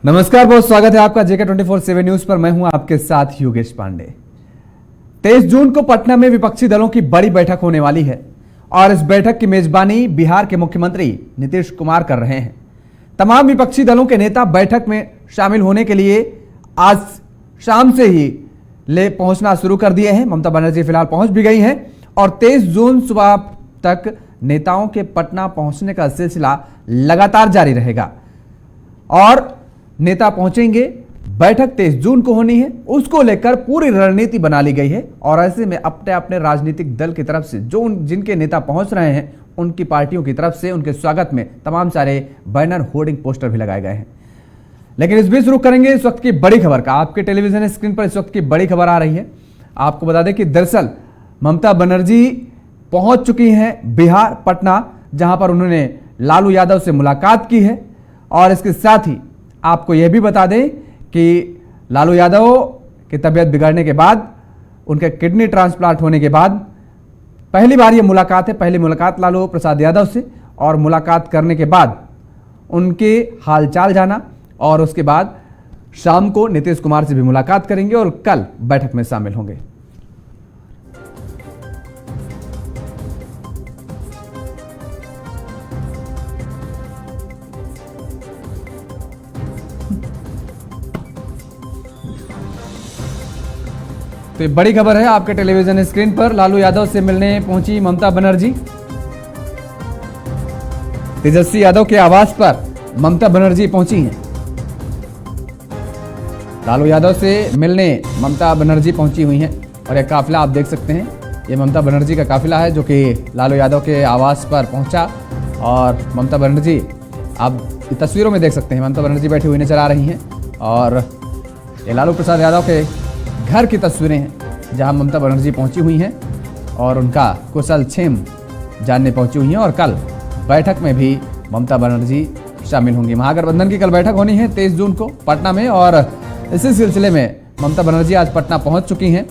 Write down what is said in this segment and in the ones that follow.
नमस्कार, बहुत स्वागत है आपका जेके 24/7 न्यूज पर। मैं हूं आपके साथ योगेश पांडे। 23 जून को पटना में विपक्षी दलों की बड़ी बैठक होने वाली है और इस बैठक की मेजबानी बिहार के मुख्यमंत्री नीतीश कुमार कर रहे हैं। तमाम विपक्षी दलों के नेता बैठक में शामिल होने के लिए आज शाम से ही पहुंचना शुरू कर दिए हैं। ममता बनर्जी फिलहाल पहुंच भी गई हैं और 23 जून सुबह तक नेताओं के पटना पहुंचने का सिलसिला लगातार जारी रहेगा और नेता पहुंचेंगे। बैठक 23 जून को होनी है, उसको लेकर पूरी रणनीति बना ली गई है और ऐसे में अपने अपने राजनीतिक दल की तरफ से जो जिनके नेता पहुंच रहे हैं उनकी पार्टियों की तरफ से उनके स्वागत में तमाम सारे बैनर, होर्डिंग, पोस्टर भी लगाए गए हैं। लेकिन इस बीच शुरू करेंगे इस वक्त की बड़ी खबर का। आपके टेलीविजन स्क्रीन पर इस वक्त की बड़ी खबर आ रही है। आपको बता दें कि दरअसल ममता बनर्जी पहुंच चुकी हैं बिहार, पटना, जहां पर उन्होंने लालू यादव से मुलाकात की है और इसके साथ ही आपको यह भी बता दें कि लालू यादव की तबीयत बिगड़ने के बाद, उनके किडनी ट्रांसप्लांट होने के बाद पहली बार यह मुलाकात है। पहली मुलाकात लालू प्रसाद यादव से और मुलाकात करने के बाद उनके हालचाल जाना और उसके बाद शाम को नीतीश कुमार से भी मुलाकात करेंगे और कल बैठक में शामिल होंगे। तो बड़ी खबर है आपके टेलीविजन स्क्रीन पर। लालू यादव से मिलने पहुंची ममता बनर्जी। तेजस्वी यादव के आवास पर ममता बनर्जी पहुंची हैं। लालू यादव से मिलने ममता बनर्जी पहुंची हुई हैं और यह काफिला आप देख सकते हैं। यह ममता बनर्जी का काफिला है जो कि लालू यादव के आवास पर पहुंचा और ममता बनर्जी आप तस्वीरों में देख सकते हैं। ममता बनर्जी बैठी हुई नजर आ रही हैं और ये लालू प्रसाद यादव के घर की तस्वीरें हैं जहां ममता बनर्जी पहुंची हुई हैं और उनका कुशल क्षेम जानने पहुंची हुई हैं और कल बैठक में भी ममता बनर्जी शामिल होंगी। महागठबंधन की कल बैठक होनी है 23 जून को पटना में और इसी सिलसिले में ममता बनर्जी आज पटना पहुंच चुकी हैं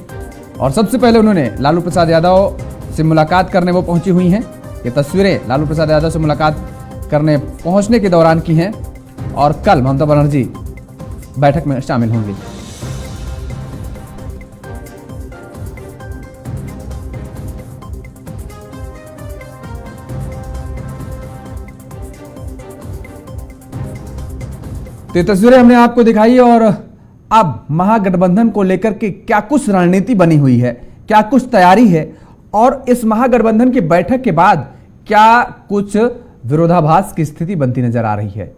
और सबसे पहले उन्होंने लालू प्रसाद यादव से मुलाकात करने वो पहुंची हुई हैं। ये तस्वीरें लालू प्रसाद यादव से मुलाकात करने पहुंचने के दौरान की हैं और कल ममता बनर्जी बैठक में शामिल होंगी। तो ये तस्वीरें हमने आपको दिखाई और अब महागठबंधन को लेकर के क्या कुछ रणनीति बनी हुई है, क्या कुछ तैयारी है और इस महागठबंधन की बैठक के बाद क्या कुछ विरोधाभास की स्थिति बनती नजर आ रही है,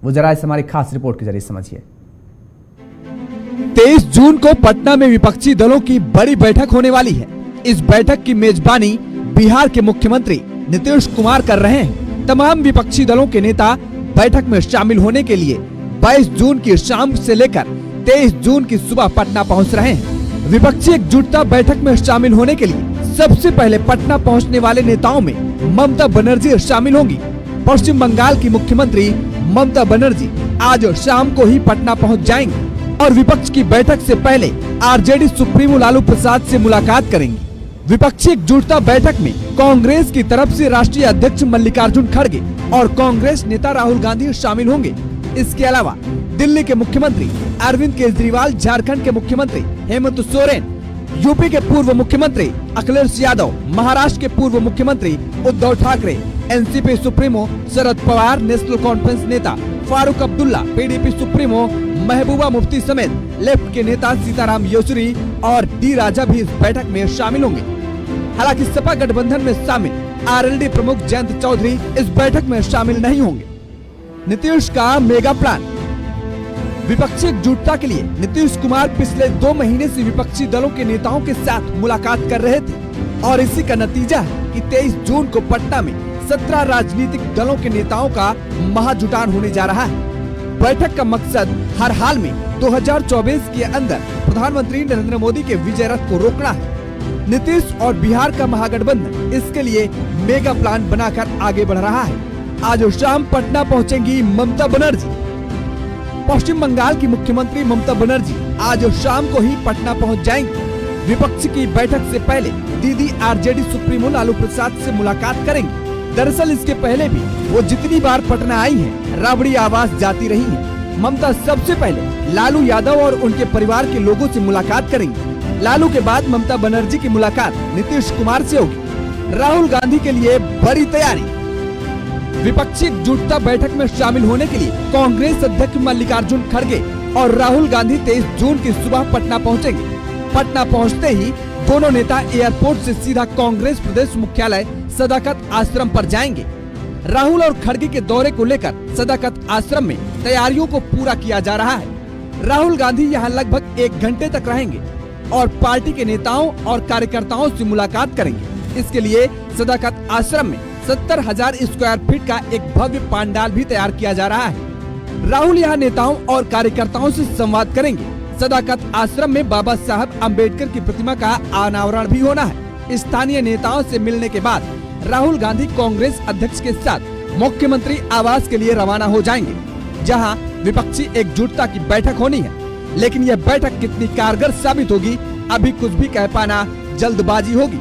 वो जरा इस हमारी खास रिपोर्ट के जरिए समझिए। 23 जून को पटना में विपक्षी दलों की बड़ी बैठक होने वाली है। इस बैठक की मेजबानी बिहार के मुख्यमंत्री नीतीश कुमार कर रहे हैं। तमाम विपक्षी दलों के नेता बैठक में शामिल होने के लिए 22 जून की शाम से लेकर 23 जून की सुबह पटना पहुंच रहे हैं। विपक्षी एकजुटता बैठक में शामिल होने के लिए सबसे पहले पटना पहुंचने वाले नेताओं में ममता बनर्जी शामिल होंगी। पश्चिम बंगाल की मुख्यमंत्री ममता बनर्जी आज शाम को ही पटना पहुंच जाएंगी और विपक्ष की बैठक से पहले आरजेडी सुप्रीमो लालू प्रसाद से मुलाकात करेंगी। विपक्षी एकजुटता बैठक में कांग्रेस की तरफ से राष्ट्रीय अध्यक्ष मल्लिकार्जुन खड़गे और कांग्रेस नेता राहुल गांधी शामिल होंगे। इसके अलावा दिल्ली के मुख्यमंत्री अरविंद केजरीवाल, झारखंड के मुख्यमंत्री हेमंत सोरेन, यूपी के पूर्व मुख्यमंत्री अखिलेश यादव, महाराष्ट्र के पूर्व मुख्यमंत्री Uddhav Thackeray, NCP supremo Sharad Pawar, national conference नेता फारूक अब्दुल्ला, पीडीपी सुप्रीमो महबूबा मुफ्ती समेत लेफ्ट के नेता सीताराम येचुरी और डी राजा भी इस बैठक में शामिल होंगे। हालांकि सपा गठबंधन में शामिल आरएलडी प्रमुख जयंत चौधरी इस बैठक में शामिल नहीं होंगे। नीतीश का मेगा प्लान। विपक्षी एकजुटता के लिए नीतीश कुमार पिछले 2 महीने से विपक्षी दलों के नेताओं के साथ मुलाकात कर रहे थे और इसी का नतीजा है कि 23 जून को पटना में 17 राजनीतिक दलों के नेताओं का महाजुटान होने जा रहा है। बैठक का मकसद हर हाल में 2024 के अंदर प्रधानमंत्री नरेंद्र मोदी के विजय रथ को रोकना है। नीतीश और बिहार का महागठबंधन इसके लिए मेगा प्लान बनाकर आगे बढ़ रहा है। आज शाम पटना पहुंचेंगी ममता बनर्जी। पश्चिम बंगाल की मुख्यमंत्री ममता बनर्जी आज शाम को ही पटना पहुंच जाएंगी। विपक्ष की बैठक से पहले दीदी आरजेडी सुप्रीमो लालू प्रसाद से मुलाकात करेंगी। दरअसल इसके पहले भी वो जितनी बार पटना आई हैं, राबड़ी आवास जाती रही हैं। ममता सबसे पहले लालू यादव और उनके परिवार के लोगों से मुलाकात करेंगी। लालू के बाद ममता बनर्जी की मुलाकात नीतीश कुमार से होगी। राहुल गांधी के लिए बड़ी तैयारी। विपक्षी एकजुटता बैठक में शामिल होने के लिए कांग्रेस अध्यक्ष मल्लिकार्जुन खड़गे और राहुल गांधी 23 जून की सुबह पटना पहुंचेंगे। पटना पहुंचते ही दोनों नेता एयरपोर्ट से सीधा कांग्रेस प्रदेश मुख्यालय सदाकत आश्रम पर जाएंगे। राहुल और खड़गे के दौरे को लेकर सदाकत आश्रम में तैयारियों को पूरा किया जा रहा है। राहुल गांधी यहां लगभग 1 घंटे तक रहेंगे और पार्टी के नेताओं और कार्यकर्ताओं से मुलाकात करेंगे। इसके लिए सदाकत आश्रम में 70,000 स्क्वायर फीट का एक भव्य पंडाल भी तैयार किया जा रहा है। राहुल यहां नेताओं और कार्यकर्ताओं से संवाद करेंगे। सदाकत आश्रम में बाबा साहब अम्बेडकर की प्रतिमा का अनावरण भी होना है। स्थानीय नेताओं से मिलने के बाद राहुल गांधी कांग्रेस अध्यक्ष के साथ मुख्यमंत्री आवास के लिए रवाना हो जाएंगे, जहां विपक्षी एकजुटता की बैठक होनी है। लेकिन यह बैठक कितनी कारगर साबित होगी, अभी कुछ भी कह पाना जल्दबाजी होगी।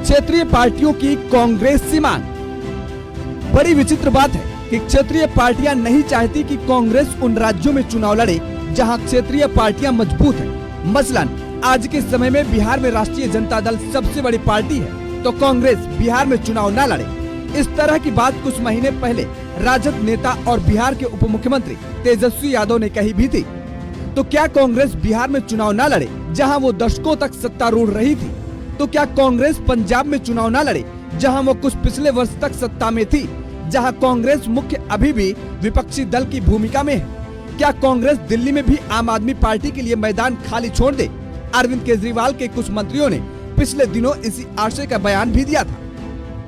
क्षेत्रीय पार्टियों की कांग्रेस से मांग। बड़ी विचित्र बात है कि क्षेत्रीय पार्टियां नहीं चाहती कि कांग्रेस उन राज्यों में चुनाव लड़े जहां क्षेत्रीय पार्टियां मजबूत हैं। मसलन आज के समय में बिहार में राष्ट्रीय जनता दल सबसे बड़ी पार्टी है, तो कांग्रेस बिहार में चुनाव न लड़े। इस तरह की बात कुछ महीने पहले राजद नेता और बिहार के उप मुख्यमंत्री तेजस्वी यादव ने कही भी थी। तो क्या कांग्रेस बिहार में चुनाव न लड़े जहां वो दशकों तक सत्तारूढ़ रही थी? तो क्या कांग्रेस पंजाब में चुनाव न लड़े जहां वो कुछ पिछले वर्ष तक सत्ता में थी, जहां कांग्रेस मुख्य अभी भी विपक्षी दल की भूमिका में है? क्या कांग्रेस दिल्ली में भी आम आदमी पार्टी के लिए मैदान खाली छोड़ दे? अरविंद केजरीवाल के कुछ मंत्रियों ने पिछले दिनों इसी आशय का बयान भी दिया था।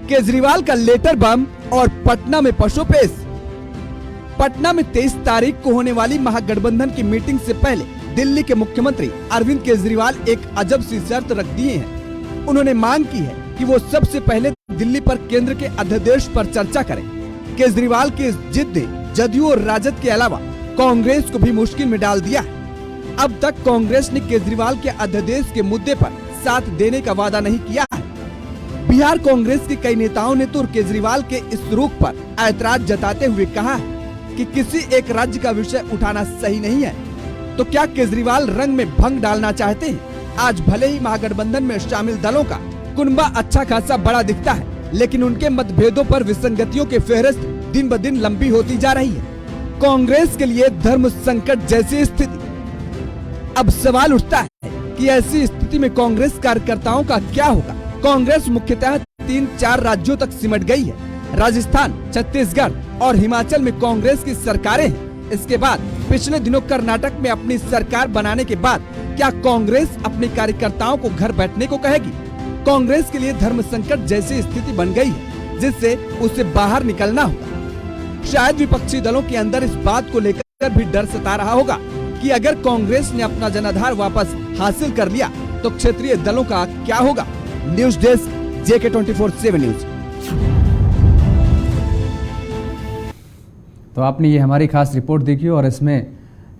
केजरीवाल का लेटर बम और पटना में पशुपेश। पटना में 23 तारीख को होने वाली महागठबंधन की मीटिंग से पहले दिल्ली के मुख्यमंत्री अरविंद केजरीवाल एक अजब सी शर्त रख दिए हैं। उन्होंने मांग की है कि वो सबसे पहले दिल्ली पर केंद्र के अध्यादेश पर चर्चा करें। केजरीवाल की इस जिद ने जदयू और राजद के अलावा कांग्रेस को भी मुश्किल में डाल दिया है। अब तक कांग्रेस ने केजरीवाल के अध्यादेश के मुद्दे पर साथ देने का वादा नहीं किया है। बिहार कांग्रेस के कई नेताओं ने तो केजरीवाल के इस रुख पर ऐतराज जताते हुए कहा है कि किसी एक राज्य का विषय उठाना सही नहीं है। तो क्या केजरीवाल रंग में भंग डालना चाहते हैं? आज भले ही महागठबंधन में शामिल दलों का कुनबा अच्छा खासा बड़ा दिखता है, लेकिन उनके मतभेदों पर विसंगतियों की फेहरिस्त दिन ब दिन लंबी होती जा रही है। कांग्रेस के लिए धर्म संकट जैसी स्थिति। अब सवाल उठता है कि ऐसी स्थिति में कांग्रेस कार्यकर्ताओं का क्या होगा? कांग्रेस मुख्यतः 3-4 राज्यों तक सिमट गई है। राजस्थान, छत्तीसगढ़ और हिमाचल में कांग्रेस की सरकारें हैं। इसके बाद पिछले दिनों कर्नाटक में अपनी सरकार बनाने के बाद क्या कांग्रेस अपने कार्यकर्ताओं को घर बैठने को कहेगी? कांग्रेस के लिए धर्म संकट जैसी स्थिति बन गई है, जिससे उसे बाहर निकलना होगा। शायद विपक्षी दलों के अंदर इस बात को लेकर भी डर सता रहा होगा कि अगर कांग्रेस ने अपना जनाधार वापस हासिल कर लिया तो क्षेत्रीय दलों का क्या होगा? News desk, JK24/7 news. तो आपने ये हमारी खास रिपोर्ट देखी और इसमें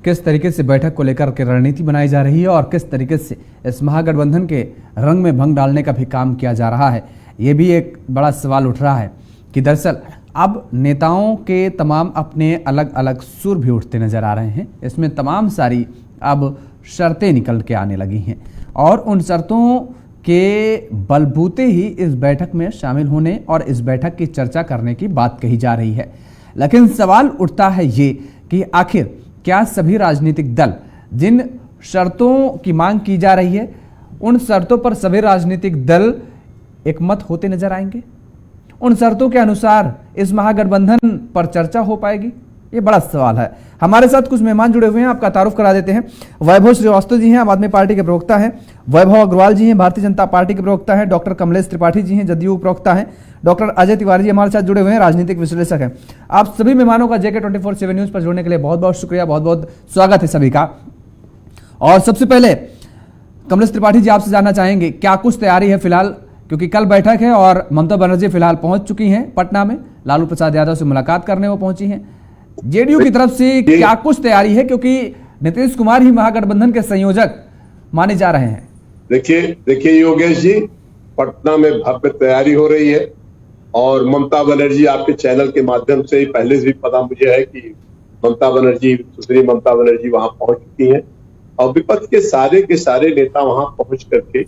किस तरीके से बैठक को लेकर के रणनीति बनाई जा रही है और किस तरीके से इस महागठबंधन के रंग में भंग डालने का भी काम किया जा रहा है। ये भी एक बड़ा सवाल उठ रहा है कि दरअसल अब नेताओं के तमाम अपने अलग अलग सुर भी उठते नजर आ रहे हैं। इसमें तमाम सारी अब शर्तें निकल के आने लगी हैं और उन शर्तों के बलबूते ही इस बैठक में शामिल होने और इस बैठक की चर्चा करने की बात कही जा रही है। लेकिन सवाल उठता है ये कि आखिर क्या सभी राजनीतिक दल जिन शर्तों की मांग की जा रही है उन शर्तों पर सभी राजनीतिक दल एकमत होते नजर आएंगे? उन शर्तों के अनुसार इस महागठबंधन पर चर्चा हो पाएगी? ये बड़ा सवाल है। हमारे साथ कुछ मेहमान जुड़े हुए हैं, आपका तारुफ करा देते हैं। वैभव श्रीवास्तव जी हैं, आम आदमी पार्टी के प्रवक्ता हैं। वैभव अग्रवाल जी हैं, भारतीय जनता पार्टी के प्रवक्ता हैं। डॉक्टर कमलेश त्रिपाठी जी हैं, जदयू प्रवक्ता हैं। डॉक्टर अजय तिवारी जी हमारे साथ जुड़े हुए हैं, राजनीतिक विश्लेषक हैं। आप सभी मेहमानों का JK24/7 न्यूज पर जुड़ने के लिए बहुत बहुत शुक्रिया, बहुत बहुत स्वागत है सभी का। और सबसे पहले कमलेश त्रिपाठी जी, आपसे जानना चाहेंगे क्या कुछ तैयारी है फिलहाल, क्योंकि कल बैठक है और ममता बनर्जी फिलहाल पहुंच चुकी हैं पटना में, लालू प्रसाद यादव से मुलाकात करने वो पहुंची हैं। जेडीयू की तरफ से क्या कुछ तैयारी है, क्योंकि नीतीश कुमार ही महागठबंधन के संयोजक माने जा रहे हैं? देखिए योगेश जी, पटना में भव्य तैयारी हो रही है और ममता बनर्जी आपके चैनल के माध्यम से पहले से भी पता मुझे है कि ममता बनर्जी, सुश्री ममता बनर्जी वहां पहुंच चुकी हैं और विपक्ष के सारे नेता वहां पहुंच करके,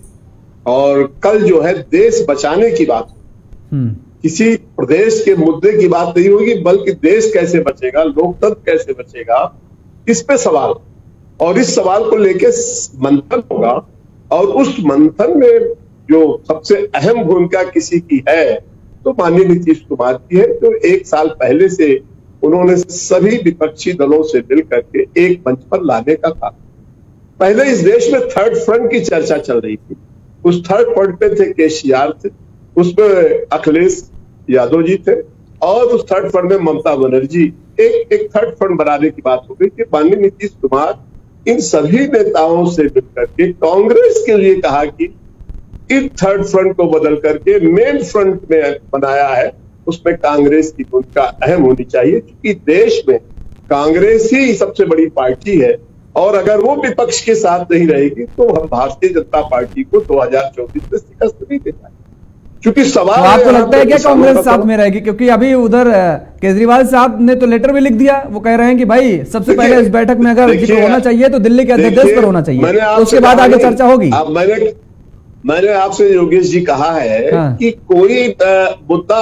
और कल जो है देश बचाने की बात, किसी प्रदेश के मुद्दे की बात नहीं होगी, बल्कि देश कैसे बचेगा, लोकतंत्र कैसे बचेगा, इस पे सवाल, और इस सवाल को लेके मंथन होगा। और उस मंथन में जो सबसे अहम भूमिका किसी की है तो माननीय नीतीश कुमार की है, जो 1 साल पहले से उन्होंने सभी विपक्षी दलों से मिल करके एक मंच पर लाने का था। पहले इस देश में थर्ड फ्रंट की चर्चा चल रही थी, उस थर्ड फ्रंट पे थे केसीआर थे, उसमें अखिलेश यादव जी थे, और उस थर्ड फ्रंट में ममता बनर्जी, एक थर्ड फ्रंट बनाने की बात हो गई कि माननीय नीतीश कुमार इन सभी नेताओं से मिलकर के कांग्रेस के लिए कहा कि इन थर्ड फ्रंट को बदल करके मेन फ्रंट में बनाया है, उसमें कांग्रेस की भूमिका अहम होनी चाहिए, क्योंकि देश में कांग्रेस ही सबसे बड़ी पार्टी है, और अगर वो विपक्ष के साथ नहीं रहेगी तो हम भारतीय जनता पार्टी को 2024 में शिकस्त नहीं दे पाएंगे। क्योंकि सवाल तो आपको लगता है क्या कांग्रेस साथ में रहेगी? क्योंकि अभी उधर केजरीवाल साहब ने तो लेटर भी लिख दिया, वो कह रहे हैं कि भाई सबसे पहले इस बैठक में अगर जिक्र होना चाहिए तो दिल्ली के अध्यक्ष पर होना चाहिए, उसके बाद आगे चर्चा होगी। मैंने आपसे योगेश जी कहा है कि कोई मुद्दा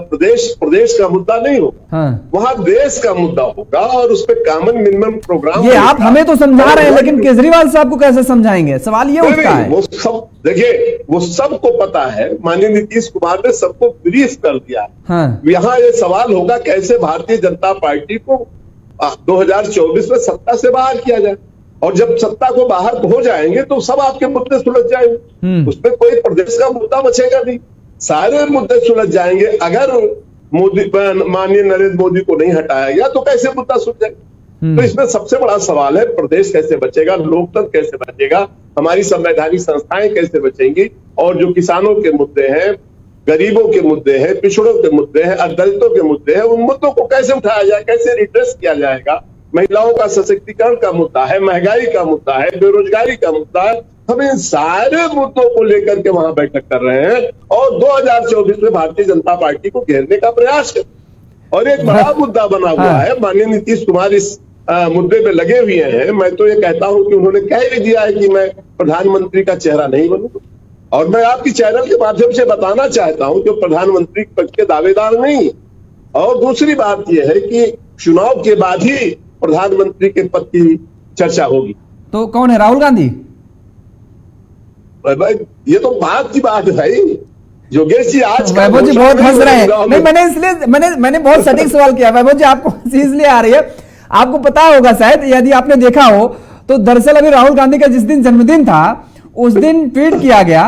प्रदेश का मुद्दा नहीं होगा, वहां देश का मुद्दा होगा, और उस पर कॉमन मिनिमम प्रोग्राम। ये आप हमें तो समझा रहे हैं, लेकिन केजरीवाल साहब को कैसे समझाएंगे? सवाल ये उठता है। वो सब देखिए, वो सबको पता है, माननीय नीतीश कुमार ने सबको ब्रीफ कर दिया है। यहाँ ये सवाल होगा कैसे भारतीय जनता पार्टी को 2024 में सत्ता से बाहर किया जाए, और जब सत्ता को बाहर हो जाएंगे तो सब आपके मुद्दे सुलझ जाएंगे, उसमें कोई प्रदेश का मुद्दा बचेगा नहीं, सारे मुद्दे सुलझ जाएंगे। अगर माननीय नरेंद्र मोदी को नहीं हटाया गया तो कैसे मुद्दा सुलझेगा? तो इसमें सबसे बड़ा सवाल है प्रदेश कैसे बचेगा, लोकतंत्र कैसे बचेगा, हमारी संवैधानिक संस्थाएं कैसे बचेंगी, और जो किसानों के मुद्दे हैं, गरीबों के मुद्दे हैं, पिछड़ों के मुद्दे हैं, दलितों के मुद्दे हैं, उन मुद्दों को कैसे उठाया जाए, कैसे रिड्रेस किया जाएगा। महिलाओं का सशक्तिकरण का मुद्दा है, महंगाई का मुद्दा है, बेरोजगारी का मुद्दा है। हम इन सारे मुद्दों को लेकर के वहां बैठक कर रहे हैं, और 2024 में भारतीय जनता पार्टी को घेरने का प्रयास कर, और एक बड़ा मुद्दा बना हुआ है। माननीय नीतीश कुमार इस मुद्दे पे लगे हुए हैं। मैं तो ये कहता हूं कि उन्होंने कह भी दिया है कि मैं प्रधानमंत्री का चेहरा नहीं बनूंगा, और मैं आपकी चैनल के माध्यम से बताना चाहता हूं कि प्रधानमंत्री पद के दावेदार नहीं। और दूसरी बात यह है कि चुनाव के बाद ही प्रधानमंत्री के पद की चर्चा होगी। तो कौन है? राहुल गांधी? ये तो बात की बात है भाई योगेश जी। आज वैभव जी बहुत हंस रहे हैं। नहीं, मैंने इसलिए मैंने बहुत सटीक सवाल किया। वैभव जी आपको हंसी इसलिए आ रही है, आपको पता होगा शायद, यदि आपने देखा हो तो, दरअसल अभी राहुल गांधी का जिस दिन जन्मदिन था उस दिन ट्वीट किया गया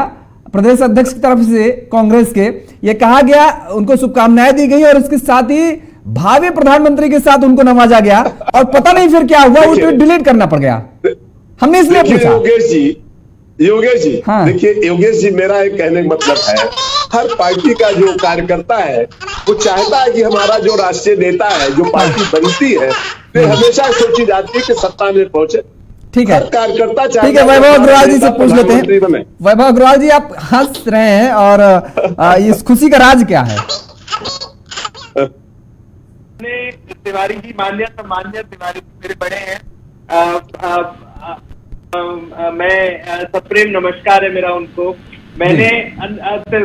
प्रदेश अध्यक्ष की तरफ से कांग्रेस के, ये कहा गया, उनको शुभकामनाएं दी गई, और इसके साथ ही भावी प्रधानमंत्री के साथ उनको नवाजा गया, और पता नहीं फिर क्या हुआ, वो ट्वीट डिलीट करना पड़ गया। हमने इसलिए पूछा। योगेश जी देखिए योगेश जी, मेरा एक कहने का मतलब है, हर पार्टी का जो कार्यकर्ता है वो चाहता है कि हमारा जो राष्ट्रीय नेता है, जो पार्टी बनती है, वे हमेशा सोची जाती है कि सत्ता में पहुंचे। ठीक है, कार्यकर्ता ठीक है। वैभव अग्रवाल जी से पूछ लेते हैं। वैभव अग्रवाल जी, आप हंस रहे हैं, और इस खुशी का राज क्या है? तिवारी जी, मान्य तिवारी जी मेरे बड़े हैं, मैं सप्रेम नमस्कार है मेरा उनको। मैंने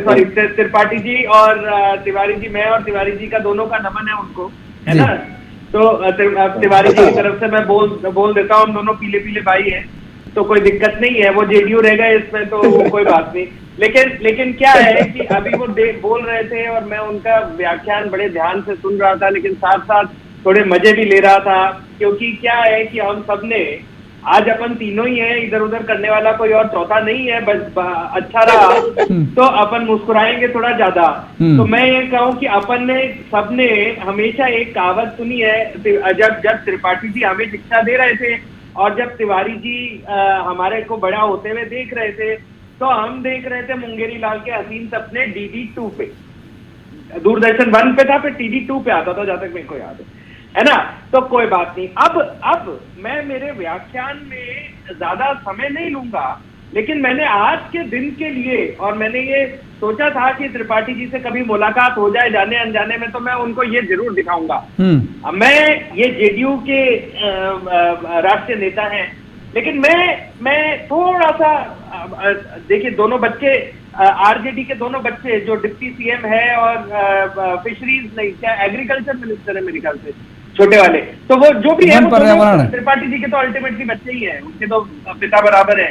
सॉरी त्रिपाठी जी और तिवारी जी, मैं और तिवारी जी का दोनों का नमन है उनको, है ना। तो तिवारी जी की तरफ से मैं बोल देता हूँ, हम दोनों पीले पीले भाई हैं, तो कोई दिक्कत नहीं है। वो जेडीयू रह गए इसमें तो कोई बात नहीं। लेकिन क्या है कि अभी वो बोल रहे थे और मैं उनका व्याख्यान बड़े ध्यान से सुन रहा था, लेकिन साथ साथ थोड़े मजे भी ले रहा था, क्योंकि क्या है कि हम सबने आज अपन तीनों ही हैं, इधर उधर करने वाला कोई और चौथा नहीं है, बस अच्छा रहा तो अपन मुस्कुराएंगे थोड़ा ज्यादा। तो मैं ये कहूँ कि अपन ने सबने हमेशा एक कहावत सुनी है, जब त्रिपाठी जी हमें शिक्षा दे रहे थे और जब तिवारी जी हमारे को बड़ा होते हुए देख रहे थे, तो हम देख रहे थे मुंगेरी लाल के हसीन सपने DD2 पे, दूरदर्शन 1 पे था, फिर TD2 पे आता था, जहां तक मेरे को याद है ना। तो कोई बात नहीं। अब मैं मेरे व्याख्यान में ज्यादा समय नहीं लूंगा, लेकिन मैंने आज के दिन के लिए, और मैंने ये सोचा था कि त्रिपाठी जी से कभी मुलाकात हो जाए जाने अनजाने में, तो मैं उनको ये जरूर दिखाऊंगा। मैं ये जेडीयू के राष्ट्रीय नेता हैं, लेकिन मैं थोड़ा सा, देखिए दोनों बच्चे, आरजेडी के दोनों बच्चे, जो डिप्टी सीएम है और फिशरीज नहीं, क्या एग्रीकल्चर मिनिस्टर है मेरे ख्याल से, छोटे वाले, तो वो जो भी है वो त्रिपाठी जी के तो अल्टीमेटली बच्चे ही हैं, उनके तो पिता बराबर है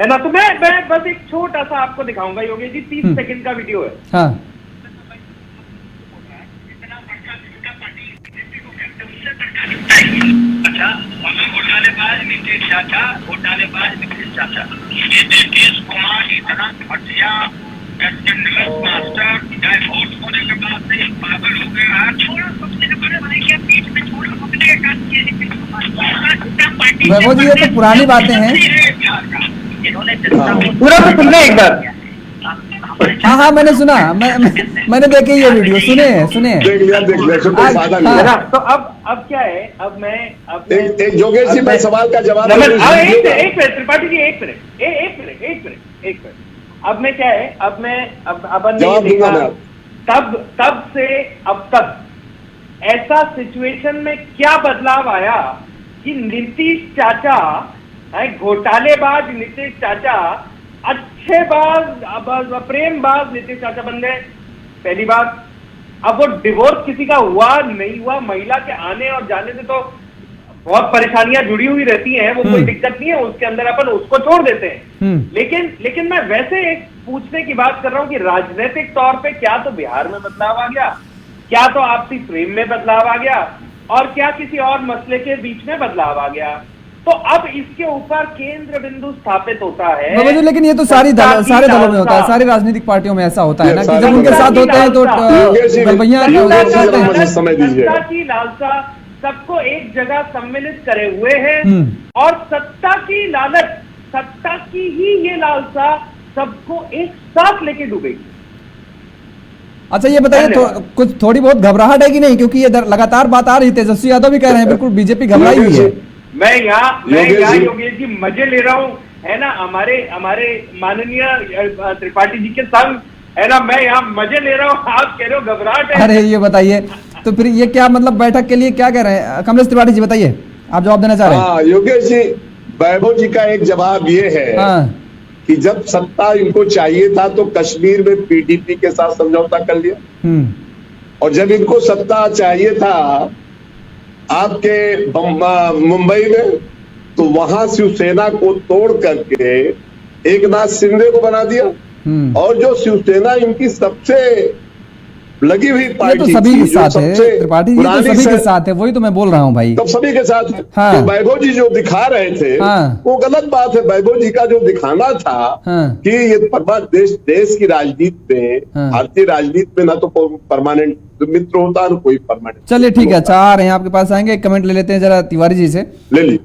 ना। तो मैं बस एक छोटा सा आपको दिखाऊंगा योगेश जी, 30 सेकंड का वीडियो है। हाँ। अच्छा, घोटालेबाज नीतीश चाचा, ये नीतीश कुमार इतना घटिया मास्टर डाइवोर्स होने के बाद से पागल हो गया। छोड़ो, सबसे बड़े भाई के बीच में छोड़ो, अपने का काम किए। वैभव जी, ये तो पुरानी बातें हैं। पूरा तो सुनना एक बार। हाँ, मैंने सुना, मैंने देखे ये वीडियो, सुने देख लिया तो अब क्या है, एक योगेश जी, मैं सवाल का जवाब एक मिनट त्रिपाठी जी, एक मिनट। अब मैं क्या है, अब देखा तब से अब तक ऐसा सिचुएशन में क्या बदलाव आया कि नीतीश चाचा, घोटालेबाज नीतीश चाचा, अच्छे बाज, प्रेमबाज नीतीश चाचा बन गए, पहली बात। अब वो डिवोर्स किसी का हुआ नहीं हुआ, महिला के आने और जाने से तो बहुत परेशानियां जुड़ी हुई रहती हैं, वो कोई दिक्कत नहीं है, उसके अंदर अपन उसको छोड़ देते हैं। लेकिन मैं वैसे एक पूछने की बात कर रहा हूं कि राजनीतिक तौर पे क्या तो बिहार में बदलाव आ गया, क्या तो आपसी प्रेम में बदलाव आ गया, और क्या किसी और मसले के बीच में बदलाव आ गया। तो अब इसके ऊपर केंद्र बिंदु स्थापित होता है। लेकिन ये तो सारे दलों में होता है, सारी राजनीतिक पार्टियों में ऐसा होता है ना कि जब उनके साथ होते हैं तो जनता की लालसा सबको एक जगह सम्मिलित करे हुए है, और सत्ता की लालच, सत्ता की ही ये लालसा सबको एक साथ लेके डूबेगी। अच्छा, ये बताइए, कुछ थोड़ी बहुत घबराहट है कि नहीं, क्योंकि ये लगातार बात आ रही, तेजस्वी यादव भी कह रहे हैं बिल्कुल बीजेपी घबराई हुई है। मैं यहाँ योगेश जी मजे ले रहा हूँ, है ना, हमारे माननीय त्रिपाठी जी के संग, है ना, मैं यहाँ मजे ले रहा हूँ, आप कह रहे हो घबराहट है। अरे ये बताइए, तो फिर ये क्या मतलब बैठक के लिए क्या कह रहे हैं कमलेश त्रिपाठी जी, बताइए, आप जवाब देना चाह रहे हैं। योगेश जी, वैभव जी का एक जवाब ये है कि जब सत्ता इनको चाहिए था तो कश्मीर में पीडीपी के साथ समझौता कर लिया, और जब इनको सत्ता चाहिए था आपके मुंबई में, तो वहां शिवसेना को तोड़ करके एक नाथ शिंदे को बना दिया, और जो शिवसेना इनकी सबसे लगी हुई पार्टी, तो सभी के साथ है त्रिपाठी जी, तो सभी के साथ है, वही तो मैं बोल रहा हूँ भाई, तब सभी के साथ है। हाँ। तो वैभव जी जो दिखा रहे थे वो गलत बात है। वैभव जी का जो दिखाना था कि ये देश की राजनीति में, भारतीय राजनीति में ना तो परमानेंट मित्र होता ना कोई परमानेंट। चलिए ठीक है, अच्छा आ रहे हैं आपके पास, आएंगे, एक कमेंट ले लेते हैं जरा तिवारी जी से, ले ली।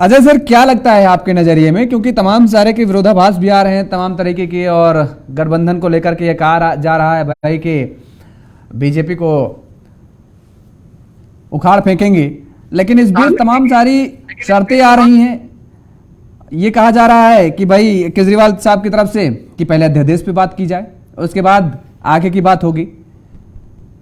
अजय सर, क्या लगता है आपके नजरिए में, क्योंकि तमाम सारे के विरोधाभास भी आ रहे हैं तमाम तरीके के, और गठबंधन को लेकर के ये कहा जा रहा है भाई कि बीजेपी को उखाड़ फेंकेंगे, लेकिन इस बीच तमाम सारी शर्तें आ रही हैं। ये कहा जा रहा है कि भाई केजरीवाल साहब की तरफ से कि पहले अध्यादेश पे बात की जाए, उसके बाद आगे की बात होगी।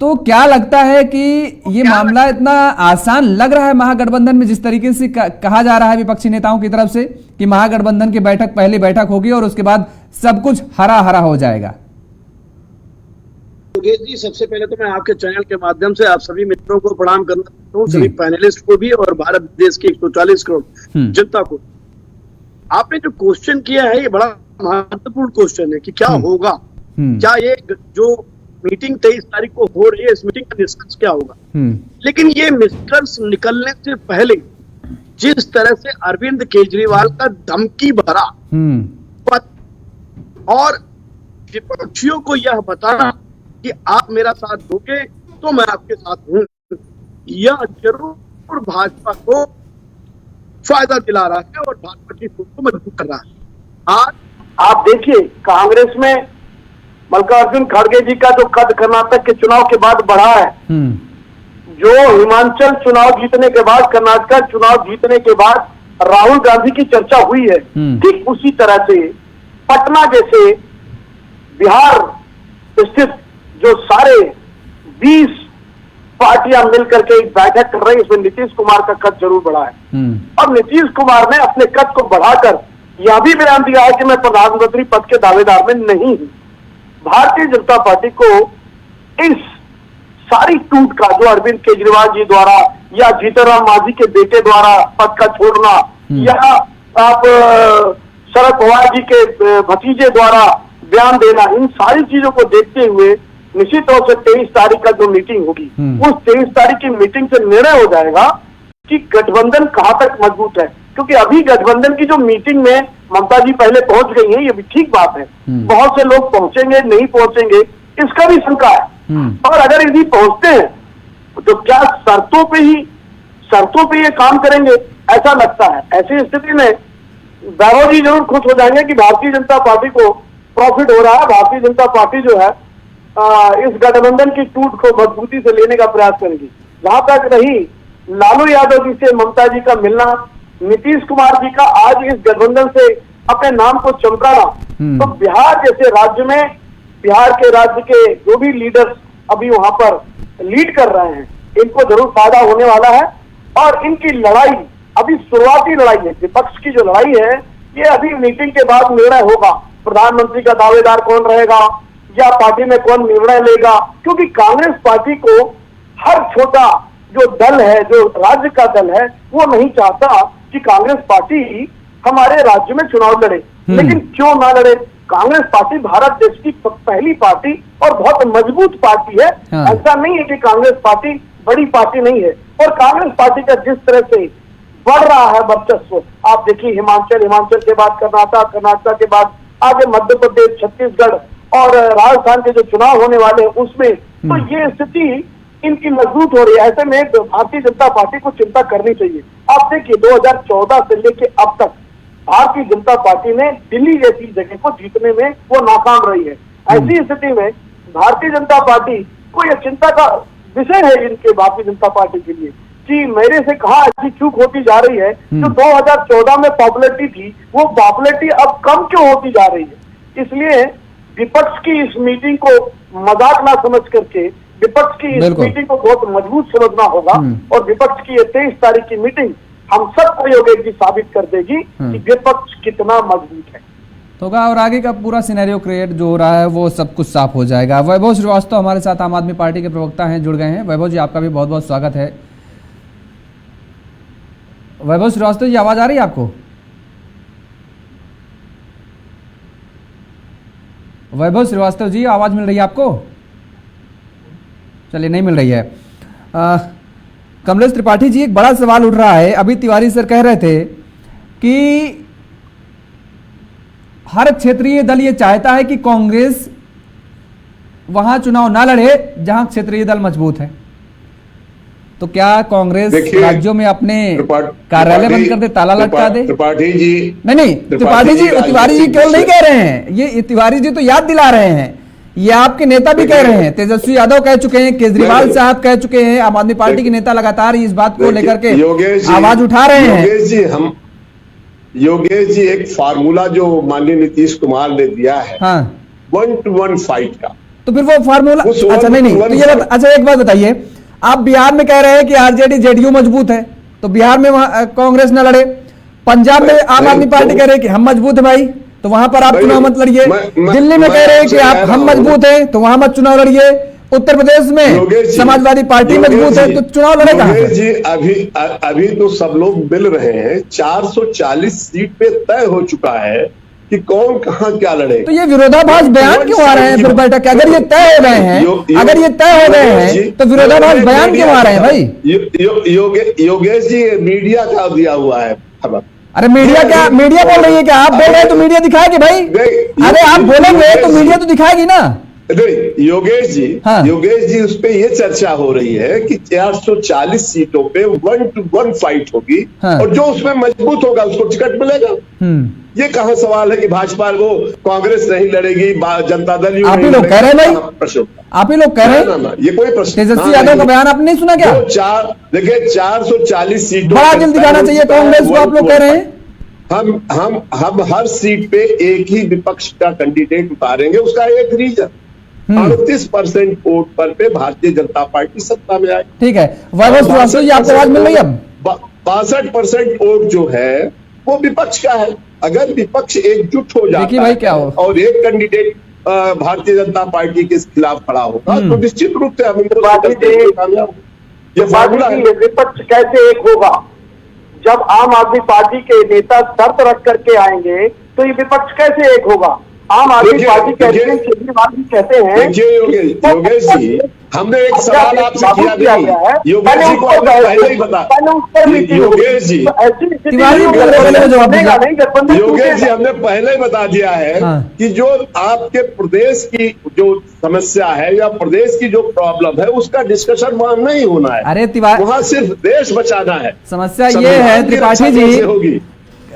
तो क्या लगता है कि ये मामला इतना आसान लग रहा है महागठबंधन में, जिस तरीके से कहा जा रहा है विपक्षी नेताओं की तरफ से कि महागठबंधन की पहली बैठक होगी और उसके बाद सब कुछ हरा हरा हो जाएगा? योगेश जी, सबसे पहले तो मैं आपके चैनल के माध्यम से आप सभी मित्रों को प्रणाम करना चाहता हूँ, सभी पैनलिस्ट को भी, और भारत देश की 140 करोड़ जनता को। आपने जो क्वेश्चन किया है ये बड़ा महत्वपूर्ण क्वेश्चन है कि क्या होगा, क्या ये जो मीटिंग 23 तारीख को हो रही है, इस मीटिंग का निष्कर्ष क्या होगा। लेकिन ये निष्कर्ष निकलने से पहले जिस तरह से अरविंद केजरीवाल का धमकी भरा और विपक्षियों को यह बताना कि आप मेरा साथ दोगे तो मैं आपके साथ हूं, यह जरूर भाजपा को फायदा दिला रहा है और भाजपा की सोच को मजबूत कर रहा है। आज आप देखिए, कांग्रेस में मल्लिकार्जुन खड़गे जी का जो कद कर्नाटक के चुनाव के बाद बढ़ा है, जो हिमाचल चुनाव जीतने के बाद, कर्नाटक चुनाव जीतने के बाद राहुल गांधी की चर्चा हुई है, ठीक उसी तरह से पटना जैसे बिहार स्थित जो सारे 20 पार्टियां मिलकर के एक बैठक कर रही है, इसमें नीतीश कुमार का कद जरूर बढ़ा है। और नीतीश कुमार ने अपने कद को बढ़ाकर यह भी बयान दिया है कि मैं प्रधानमंत्री पद के दावेदार में नहीं हूं। भारतीय जनता पार्टी को इस सारी टूट का जो अरविंद केजरीवाल जी द्वारा या जीतनराम मांझी के बेटे द्वारा पद का छोड़ना या आप शरद पवार जी के भतीजे द्वारा बयान देना, इन सारी चीजों को देखते हुए निश्चित तौर से 23 तारीख का जो मीटिंग होगी उस 23 तारीख की मीटिंग से निर्णय हो जाएगा कि गठबंधन कहां तक मजबूत है। क्योंकि अभी गठबंधन की जो मीटिंग में ममता जी पहले पहुंच गई हैं, ये भी ठीक बात है। बहुत से लोग पहुंचेंगे नहीं पहुंचेंगे इसका भी शंका है। और अगर यदि पहुंचते हैं तो क्या शर्तों पे ये काम करेंगे, ऐसा लगता है। ऐसी स्थिति में वैभव जी जरूर खुश हो जाएंगे कि भारतीय जनता पार्टी को प्रॉफिट हो रहा है। भारतीय जनता पार्टी जो है इस गठबंधन की टूट को मजबूती से लेने का प्रयास करेगी। जहां तक रही लालू यादव जी से ममता जी का मिलना, नीतीश कुमार जी का आज इस गठबंधन से अपने नाम को चमकाना, तो बिहार जैसे राज्य में बिहार के राज्य के जो भी लीडर्स अभी वहां पर लीड कर रहे हैं, इनको जरूर फायदा होने वाला है। और इनकी लड़ाई अभी शुरुआती लड़ाई है। विपक्ष की जो लड़ाई है ये अभी मीटिंग के बाद निर्णय होगा, प्रधानमंत्री का दावेदार कौन रहेगा या पार्टी में कौन निर्णय लेगा। क्योंकि कांग्रेस पार्टी को हर छोटा जो दल है, जो राज्य का दल है, वो नहीं चाहता कि कांग्रेस पार्टी हमारे राज्य में चुनाव लड़े। लेकिन क्यों ना लड़े? कांग्रेस पार्टी भारत देश की पहली पार्टी और बहुत मजबूत पार्टी है। ऐसा नहीं है कि कांग्रेस पार्टी बड़ी पार्टी नहीं है। और कांग्रेस पार्टी का जिस तरह से बढ़ रहा है वर्चस्व, आप देखिए हिमाचल के बाद कर्नाटक के बाद आगे मध्य प्रदेश, छत्तीसगढ़ और राजस्थान के जो चुनाव होने वाले हैं उसमें, तो ये स्थिति इनकी मजबूत हो रही है। ऐसे में भारतीय जनता पार्टी को चिंता करनी चाहिए। आप देखिए 2014 से लेके अब तक भारतीय जनता पार्टी ने दिल्ली जैसी जगह को जीतने में वो नाकाम रही है। ऐसी स्थिति में भारतीय जनता पार्टी को यह चिंता का विषय है इनके भारतीय जनता पार्टी के लिए कि मेरे से कहाँ ऐसी चूक होती जा रही है। जो 2014 में पॉपुलरिटी थी वो पॉपुलरिटी अब कम क्यों होती जा रही है। इसलिए विपक्ष की इस मीटिंग को मजाक ना समझ करके विपक्ष की इस मीटिंग को बहुत मजबूत समझना होगा। और विपक्ष की 23 तारीख की मीटिंग हम सबको योगेश जी साबित कर देगी कि विपक्ष कितना मजबूत है। होगा और आगे का पूरा सिनेरियो क्रिएट जो हो रहा है वो सब कुछ साफ हो जाएगा। वैभव श्रीवास्तव हमारे साथ आम आदमी पार्टी के प्रवक्ता हैं, जुड़ गए हैं। वैभव जी आपका भी बहुत बहुत स्वागत है। वैभव श्रीवास्तव जी आवाज आ रही है आपको? वैभव श्रीवास्तव जी आवाज मिल रही है आपको? चलिए नहीं मिल रही है। कमलेश त्रिपाठी जी एक बड़ा सवाल उठ रहा है। अभी तिवारी सर कह रहे थे कि हर क्षेत्रीय दल ये चाहता है कि कांग्रेस वहां चुनाव ना लड़े जहां क्षेत्रीय दल मजबूत है। तो क्या कांग्रेस राज्यों में अपने कार्यालय बंद कर दे, ताला लटका दे? त्रिपाठी जी नहीं, तिवारी जी केवल नहीं कह रहे हैं, ये तिवारी जी तो याद दिला रहे हैं, ये आपके नेता भी कह रहे हैं। तेजस्वी यादव कह चुके हैं, केजरीवाल साहब कह चुके हैं, आम आदमी पार्टी के नेता लगातार इस बात को लेकर के आवाज उठा रहे हैं। योगेश जी एक फार्मूला जो माननीय नीतीश कुमार ने दिया है 1-to-1 फाइट का, तो फिर वो फार्मूला अच्छा नहीं तो ये अच्छा एक बात बताइए, आप बिहार में कह रहे हैं कि आरजेडी जेडीयू मजबूत है तो बिहार में कांग्रेस न लड़े, पंजाब में आम आदमी पार्टी कह रहे हैं कि हम मजबूत है भाई तो वहां पर आप चुनाव मत लड़िए, दिल्ली में कह रहे हैं कि आप हम मजबूत हैं तो वहां मत चुनाव लड़िए, उत्तर प्रदेश में समाजवादी पार्टी मजबूत है तो चुनाव लड़े कहां? जी अभी तो सब लोग मिल रहे हैं, 440 सीट पे तय हो चुका है कि कौन कहां क्या लड़े। तो ये विरोधाभास बयान क्यों आ रहे हैं फिर बैठक के? अगर ये तय हो गए हैं, अगर ये तय हो गए हैं तो विरोधाभास बयान क्यों आ रहे हैं भाई? योगेश जी मीडिया का दिया हुआ है खबर। अरे मीडिया क्या, मीडिया बोल रही है क्या? आप बोल रहे हैं तो मीडिया दिखाएगी भाई। अरे आप बोलेंगे तो मीडिया तो दिखाएगी ना। नहीं योगेश जी, हाँ। योगेश जी उस पे ये चर्चा हो रही है कि 440 सीटों पे 1-to-1 फाइट होगी, हाँ। और जो उसमें मजबूत होगा उसको टिकट मिलेगा। ये कहाँ सवाल है कि भाजपा वो कांग्रेस नहीं लड़ेगी, जनता दल आप ही लोग कह रहे हैं भाई, प्रश्न आप ही लोग कह रहे ना, ये कोई प्रश्न। तेजस्वी यादव का बयान आपने नहीं सुना क्या? देखिए 440 सीटों बड़ा जल्दी दिखाना चाहिए कांग्रेस को, आप लोग कह रहे हैं। हम हर सीट पे एक ही विपक्ष का कैंडिडेट उतारेंगे, उसका एक रीजन 38% वोट पर पे भारतीय जनता पार्टी सत्ता में आई। ठीक है, वैभव श्रीवास्तव जी आपको आवाज मिल रही है? अब 62% वोट जो है वो विपक्ष का है। अगर विपक्ष एकजुट हो जाता देखिए भाई क्या हो, और एक कैंडिडेट भारतीय जनता पार्टी के खिलाफ खड़ा होगा तो निश्चित रूप से हम ये विपक्ष कैसे एक होगा? जब आम आदमी पार्टी के नेता शर्त रख करके आएंगे तो ये विपक्ष कैसे एक होगा? आम आदमी पार्टी के अध्यक्ष केजरीवाल जी कहते हैं। देखिए योगेश जी, हमने एक सवाल आपसे किया नहीं, योगेश जी को हमने पहले ही बता, योगेश जी योगेश जी हमने पहले ही बता दिया है कि जो आपके प्रदेश की जो समस्या है या प्रदेश की जो प्रॉब्लम है उसका डिस्कशन वहां नहीं होना है। अरे तिवारी, वहां सिर्फ देश बचाना है। समस्या ये है त्रिपाठी जी, होगी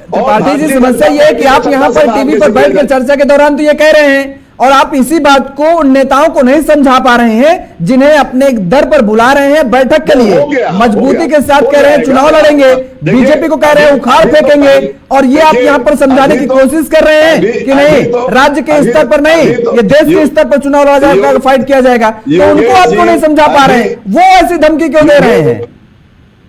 त्रिपाठी जी समस्या ये है कि आप यहाँ पर टीवी पर बैठकर चर्चा के दौरान तो ये कह रहे हैं और आप इसी बात को उन नेताओं को नहीं समझा पा रहे हैं जिन्हें अपने दर पर बुला रहे हैं बैठक के लिए, मजबूती के साथ कह रहे हैं चुनाव लड़ेंगे, बीजेपी को कह रहे हैं उखाड़ फेंकेंगे, और ये आप यहाँ पर समझाने की कोशिश कर रहे हैं कि नहीं राज्य के स्तर पर नहीं, ये देश के स्तर पर चुनाव लड़ा जाएगा, फाइट किया जाएगा, तो उनको आपको नहीं समझा पा रहे हैं, वो ऐसी धमकी क्यों दे रहे हैं?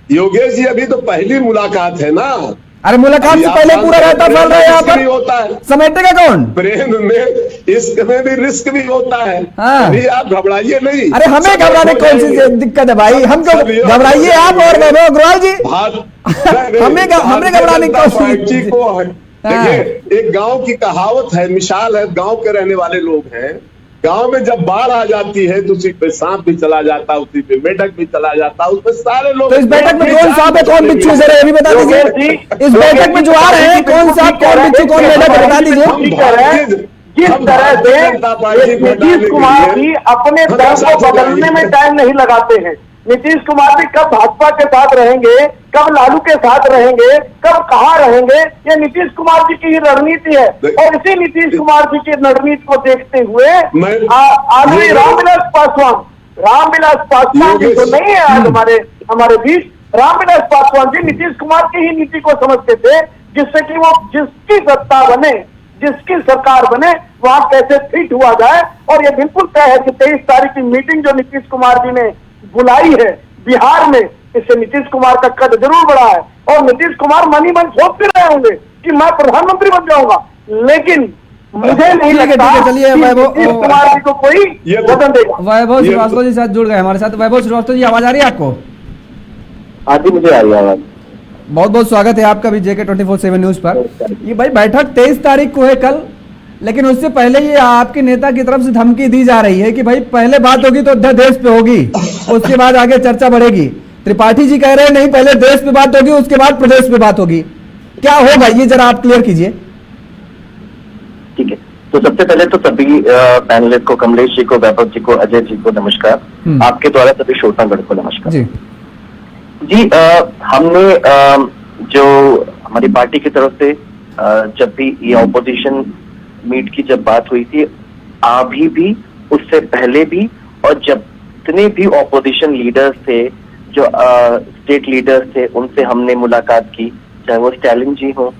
योगेश जी अभी तो पहली मुलाकात है ना। अरे मुलाकात से पहले पूरा रहता फल रहा है यहाँ पर, होता है समेटेगा कौन? प्रेम में इश्क में भी रिस्क भी होता है। हाँ। अभी आप घबराइए नहीं। अरे हमें घबराने कौन सी दिक्कत है भाई? हम क्यों घबराइए आप और वैभव अग्रवाल जी? हमें घबराने की कोशिश को देखिए, एक गांव की कहावत है, मिसाल है, गांव के रहने वाले लोग हैं, गांव में जब बाढ़ आ जाती है तो उसी पे सांप भी चला जाता, उसी पे मेढक भी चला जाता, उसमें सारे लोग। तो इस बैठक में कौन सांप है कौन बिच्छू, जरा ये भी बता दीजिए। इस बैठक में जो आ रहे हैं कौन सांप कौन बिच्छू कौन मेढक, बता दीजिए। जिस तरह से नीतीश कुमार जी अपने दल को बदलने में टाइम नहीं लगाते हैं, नीतीश कुमार जी कब भाजपा के साथ रहेंगे, कब लालू के साथ रहेंगे, कब कहाँ रहेंगे, ये नीतीश कुमार जी की ही रणनीति है। और इसी नीतीश कुमार जी की रणनीति को देखते हुए आदमी रामविलास पासवान जी तो नहीं है आज हमारे बीच, रामविलास पासवान जी नीतीश कुमार की ही नीति को समझते थे, जिससे कि वो जिसकी सत्ता बने, जिसकी सरकार बने, वहां कैसे फिट हुआ जाए। और ये बिल्कुल तय है कि 23 तारीख की मीटिंग जो नीतीश कुमार जी ने बुलाई है बिहार में, इससे नीतीश कुमार का कद जरूर बढ़ा है और नीतीश कुमार मन ही मन सोच भी रहे होंगे कि मैं प्रधानमंत्री बन जाऊंगा, लेकिन मुझे नहीं लगता चलिए नीतीश कुमार जी को कोई वजन देगा। वैभव श्रीवास्तव जी साथ जुड़ गए हमारे साथ। वैभव श्रीवास्तव जी आवाज आ रही है आपको? हाँ जी मुझे आ रही है आवाज। बहुत बहुत स्वागत है आपका भी JK 24/7 न्यूज पर। ये भाई बैठक 23 तारीख को है कल, लेकिन उससे पहले ये आपके नेता की तरफ से धमकी दी जा रही है कि भाई पहले बात होगी तो देश पे होगी, उसके बाद आगे चर्चा बढ़ेगी। त्रिपाठी जी कह रहे हैं नहीं पहले देश पे बात होगी उसके बाद प्रदेश पे बात होगी, क्या होगा ये जरा आप क्लियर कीजिए। ठीक है, तो सबसे पहले तो सभी पैनलिस्ट को, कमलेश जी को, वैभव जी को, अजय जी को नमस्कार, आपके द्वारा सभी श्रोतागण को नमस्कार जी। हमने जो हमारी पार्टी की तरफ से जब भी ये ऑपोजिशन मीट की जब बात हुई थी, अभी भी उससे पहले भी, और जब जितने भी ऑपोजिशन लीडर्स थे, जो स्टेट लीडर्स थे, उनसे हमने मुलाकात की, चाहे वो स्टैलिन जी हो,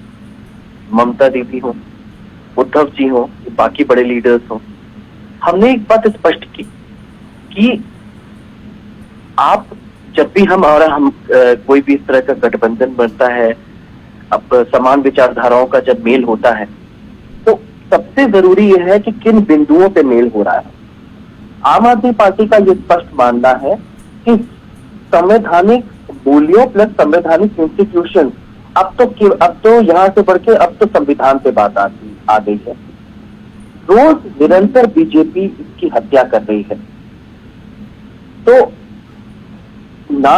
ममता दीदी हो, उद्धव जी हो, बाकी बड़े लीडर्स हो, हमने एक बात स्पष्ट की कि आप जब भी हम कोई भी इस तरह का गठबंधन बनता है, अब समान विचारधाराओं का जब मेल होता है, तो सबसे जरूरी यह है कि किन बिंदुओं पे मेल हो रहा है। आम आदमी पार्टी का ये स्पष्ट मानना है कि संवैधानिक मूल्यों प्लस संवैधानिक इंस्टीट्यूशन, अब तो यहां से बढ़ के अब तो संविधान पे बात आ गई है। रोज निरंतर बीजेपी इसकी हत्या कर रही है, तो ना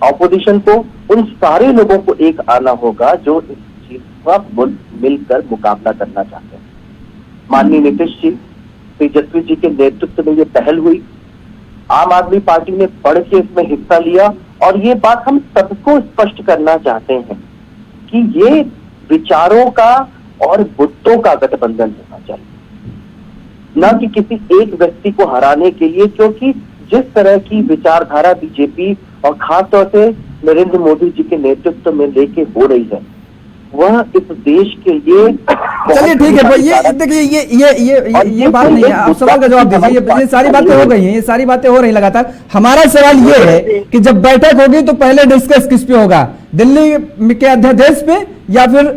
ऑपोजिशन को, उन सारे लोगों को एक आना होगा जो इस चीज का मिलकर मुकाबला करना चाहते हैं। माननीय नीतीश जी तेजस्वी जी के नेतृत्व में ये पहल हुई। आम आदमी पार्टी ने बढ़ के इसमें हिस्सा लिया और ये बात हम सबको स्पष्ट करना चाहते हैं कि ये विचारों का और मुद्दों का गठबंधन होना चाहिए, न कि किसी एक व्यक्ति को हराने के लिए, क्योंकि जिस तरह की विचारधारा बीजेपी और खासतौर से नरेंद्र मोदी जी के नेतृत्व में लेके हो रही है, वह इस देश के लिए। चलिए ठीक है, ये देखिए ये बात नहीं है, आप सवाल का जवाब दीजिए। ये सारी बातें हो गई हैं, ये सारी बातें हो रही लगातार। हमारा सवाल ये है कि जब बैठक होगी तो पहले डिस्कस किस पे होगा, दिल्ली के अध्यादेश पे या फिर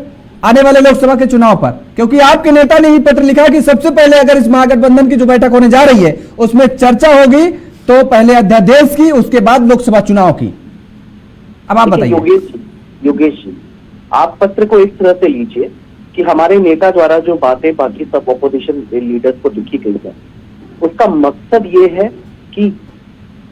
आने वाले लोकसभा के चुनाव पर? क्योंकि आपके नेता ने ही पत्र लिखा कि सबसे पहले अगर इस महागठबंधन की जो बैठक होने जा रही है उसमें चर्चा होगी तो पहले अध्यादेश की, उसके बाद लोकसभा चुनाव की। अब आप बताइए। योगेश जी, आप पत्र को इस तरह से लीजिए कि हमारे नेता द्वारा जो बातें बाकी सब ऑपोजिशन लीडर्स को लिखी गई है, उसका मकसद ये है कि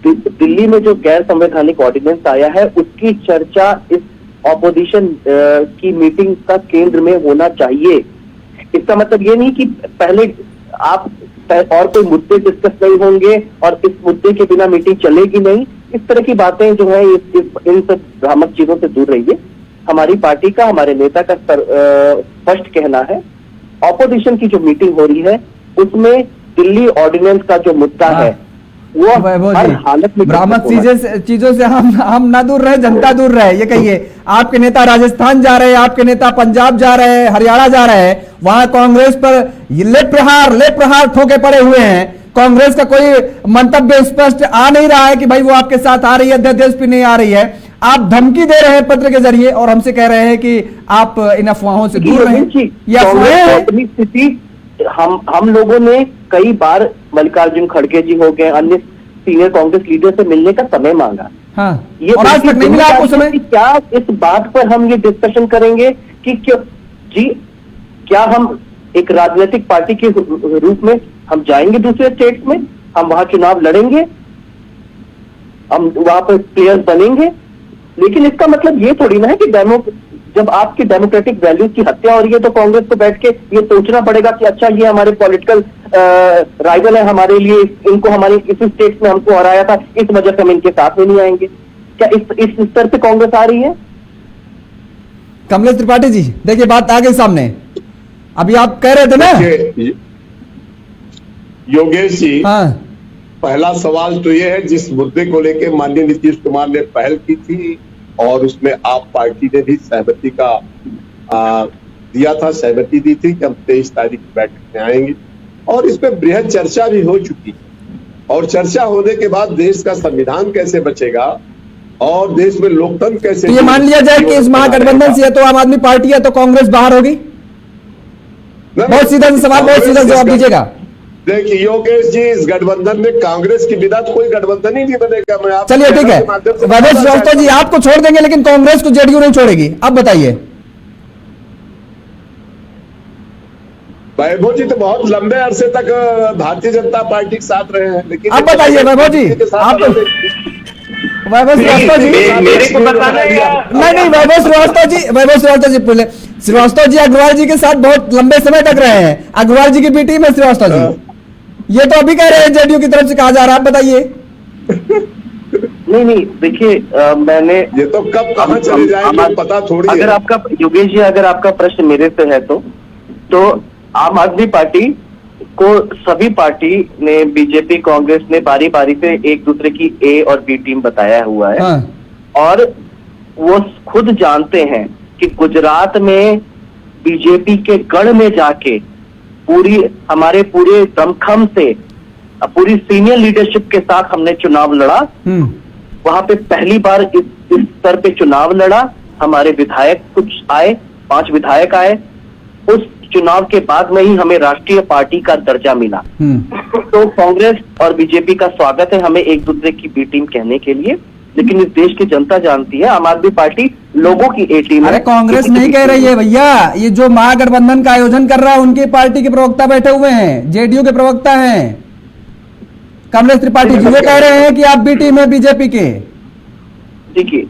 दिल्ली में जो गैर संवैधानिक ऑर्डिनेंस आया है उसकी चर्चा इस ऑपोजिशन की मीटिंग का केंद्र में होना चाहिए। इसका मतलब ये नहीं कि पहले आप और कोई मुद्दे डिस्कस नहीं होंगे और इस मुद्दे के बिना मीटिंग चलेगी नहीं। इस तरह की बातें जो है इन सब भ्रामक चीजों से दूर रहिए। हमारी पार्टी का, हमारे नेता का स्पष्ट कहना है, ऑपोजिशन की जो मीटिंग हो रही है उसमें दिल्ली ऑर्डिनेंस का जो मुद्दा है वो हर हालत में, भ्रामक चीजों से हम ना दूर रहे, जनता दूर रहे। ये कहिए, आपके नेता राजस्थान जा रहे हैं, आपके नेता पंजाब जा रहे हैं, हरियाणा जा रहे हैं, वहां कांग्रेस पर ले प्रहार ठोके पड़े हुए हैं। कांग्रेस का कोई मंतव्य स्पष्ट आ नहीं रहा है कि भाई वो आपके साथ आ रही है, अध्यादेश भी नहीं आ रही है। आप धमकी दे रहे हैं पत्र के जरिए और हमसे कह रहे हैं कि आप इन अफवाहों से दूर रहें। अपनी स्थिति हम लोगों ने कई बार मल्लिकार्जुन खड़गे जी हो गए, अन्य सीनियर कांग्रेस लीडर से मिलने का समय मांगा। हाँ, ये और आज तक नहीं मिला आपको समय। क्या इस बात पर हम ये डिस्कशन करेंगे कि क्या हम एक राजनीतिक पार्टी के रूप में हम जाएंगे दूसरे स्टेट्स में, हम वहां चुनाव लड़ेंगे, हम वहां पर प्लेयर्स बनेंगे, लेकिन इसका मतलब ये थोड़ी ना है कि जब आपकी डेमोक्रेटिक वैल्यूज की हत्या हो रही है तो कांग्रेस को बैठ के ये सोचना पड़ेगा कि अच्छा ये हमारे पॉलिटिकल राइवल है, हमारे लिए इनको हमारे इस स्टेट में हमको हराया था, इस वजह से हम इनके साथ में नहीं आएंगे। क्या इस स्तर पे कांग्रेस आ रही है? कमलेश त्रिपाठी जी, देखिए बात आ गई सामने। अभी आप कह रहे थे ना योगेश जी, हाँ, पहला सवाल तो ये है, जिस मुद्दे को लेकर माननीय नीतीश कुमार ने पहल की थी और उसमें आप पार्टी ने भी सहमति का दिया था, सहमति दी थी कि हम 23 तारीख की बैठक में आएंगे और इसमें बृहद चर्चा भी हो चुकी है। और चर्चा होने के बाद देश का संविधान कैसे बचेगा और देश में लोकतंत्र कैसे, तो ये मान लिया जाए कि इस महागठबंधन से तो आम आदमी पार्टी है तो कांग्रेस बाहर होगी। बहुत सीधा सवाल, बहुत सीधा जवाब दीजिएगा। देखिए योगेश जी, इस गठबंधन में कांग्रेस की बिना तो कोई गठबंधन ही नहीं बनेगा। मैं आप चलिए ठीक है, वैभव श्रीवास्तव जी आपको छोड़ देंगे लेकिन कांग्रेस को जेडीयू नहीं छोड़ेगी। अब बताइए। वैभव जी तो बहुत लंबे अरसे तक भारतीय जनता पार्टी के साथ रहे हैं, लेकिन अब बताइए वैभव जी, आप वैभव श्रीवास्तव जी मेरे को बताना नहीं वैभव श्रीवास्तव जी अग्रवाल जी के साथ बहुत लंबे समय तक रहे हैं। अग्रवाल जी की बेटी में श्रीवास्तव जी, ये तो अभी कह रहे हैं जेडीयू की तरफ से कहा जा रहा है। आप बताइए। नहीं देखिए, मैंने ये तो कब कहां चले जाएंगे पता थोड़ी है। अगर आपका योगेश जी, अगर आपका प्रश्न मेरे से है तो आम आदमी पार्टी को सभी पार्टी ने, बीजेपी कांग्रेस ने बारी बारी से एक दूसरे की ए और बी टीम बताया हुआ है। हाँ। और वो खुद जानते हैं कि गुजरात में बीजेपी के गढ़ में जाके हमारे पूरे दमखम से पूरी सीनियर लीडरशिप के साथ हमने चुनाव लड़ा। वहां पे पहली बार इस स्तर पे चुनाव लड़ा। हमारे विधायक कुछ आए, 5 विधायक आए। उस चुनाव के बाद में ही हमें राष्ट्रीय पार्टी का दर्जा मिला। तो कांग्रेस और बीजेपी का स्वागत है हमें एक दूसरे की बी टीम कहने के लिए, लेकिन इस देश की जनता जानती है आम आदमी पार्टी लोगों की ए टीम है। अरे कांग्रेस नहीं कह रही है भैया, ये जो महागठबंधन का आयोजन कर रहा है उनकी पार्टी के प्रवक्ता बैठे हुए हैं, जेडीयू के प्रवक्ता हैं कमलेश त्रिपाठी जी। वो कह रहे हैं कि आप बी टीम है बीजेपी के। देखिए,